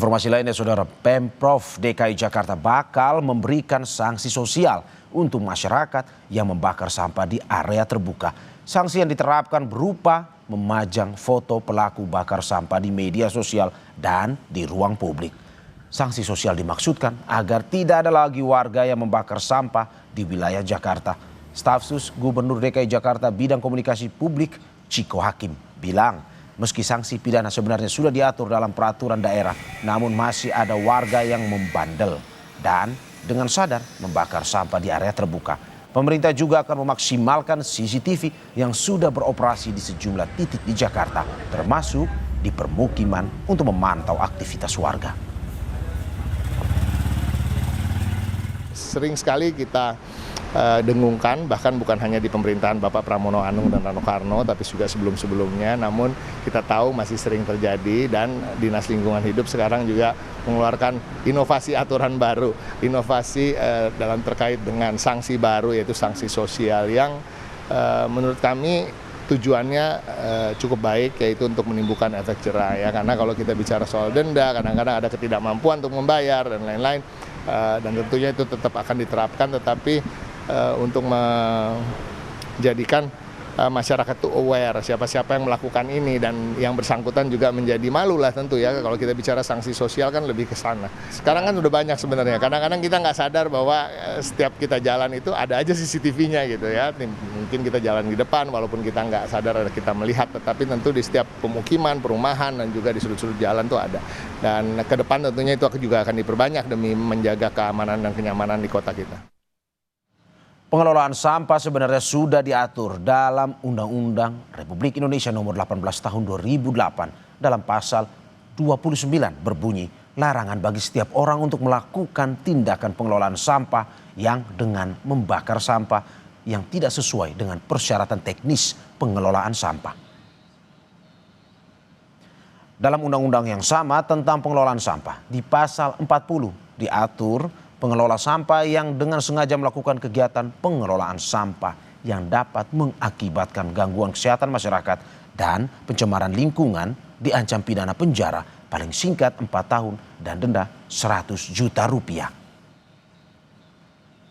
Informasi lainnya, Saudara, Pemprov DKI Jakarta bakal memberikan sanksi sosial untuk masyarakat yang membakar sampah di area terbuka. Sanksi yang diterapkan berupa memajang foto pelaku bakar sampah di media sosial dan di ruang publik. Sanksi sosial dimaksudkan agar tidak ada lagi warga yang membakar sampah di wilayah Jakarta. Stafsus Gubernur DKI Jakarta Bidang Komunikasi Publik Ciko Hakim bilang, meski sanksi pidana sebenarnya sudah diatur dalam peraturan daerah, namun masih ada warga yang membandel dan dengan sadar membakar sampah di area terbuka. Pemerintah juga akan memaksimalkan CCTV yang sudah beroperasi di sejumlah titik di Jakarta, termasuk di permukiman untuk memantau aktivitas warga. Sering sekali kita dengungkan, bahkan bukan hanya di pemerintahan Bapak Pramono Anung dan Rano Karno, tapi juga sebelum-sebelumnya. Namun kita tahu masih sering terjadi, dan Dinas Lingkungan Hidup sekarang juga mengeluarkan inovasi aturan baru, inovasi dalam terkait dengan sanksi baru, yaitu sanksi sosial yang menurut kami tujuannya cukup baik, yaitu untuk menimbulkan efek jerah ya. Karena kalau kita bicara soal denda, kadang-kadang ada ketidakmampuan untuk membayar dan lain-lain, dan tentunya itu tetap akan diterapkan, tetapi untuk menjadikan masyarakat itu aware siapa-siapa yang melakukan ini, dan yang bersangkutan juga menjadi malu lah tentu ya. Kalau kita bicara sanksi sosial kan lebih ke sana. Sekarang kan udah banyak sebenarnya, kadang-kadang kita nggak sadar bahwa setiap kita jalan itu ada aja CCTV-nya gitu ya. Mungkin kita jalan di depan walaupun kita nggak sadar ada kita melihat, tetapi tentu di setiap pemukiman, perumahan, dan juga di sudut-sudut jalan tuh ada. Dan ke depan tentunya itu juga akan diperbanyak demi menjaga keamanan dan kenyamanan di kota kita. Pengelolaan sampah sebenarnya sudah diatur dalam Undang-Undang Republik Indonesia Nomor 18 Tahun 2008 dalam pasal 29 berbunyi, larangan bagi setiap orang untuk melakukan tindakan pengelolaan sampah yang dengan membakar sampah yang tidak sesuai dengan persyaratan teknis pengelolaan sampah. Dalam undang-undang yang sama tentang pengelolaan sampah, di pasal 40 diatur pengelola sampah yang dengan sengaja melakukan kegiatan pengelolaan sampah yang dapat mengakibatkan gangguan kesehatan masyarakat dan pencemaran lingkungan diancam pidana penjara paling singkat 4 tahun dan denda 100 juta rupiah.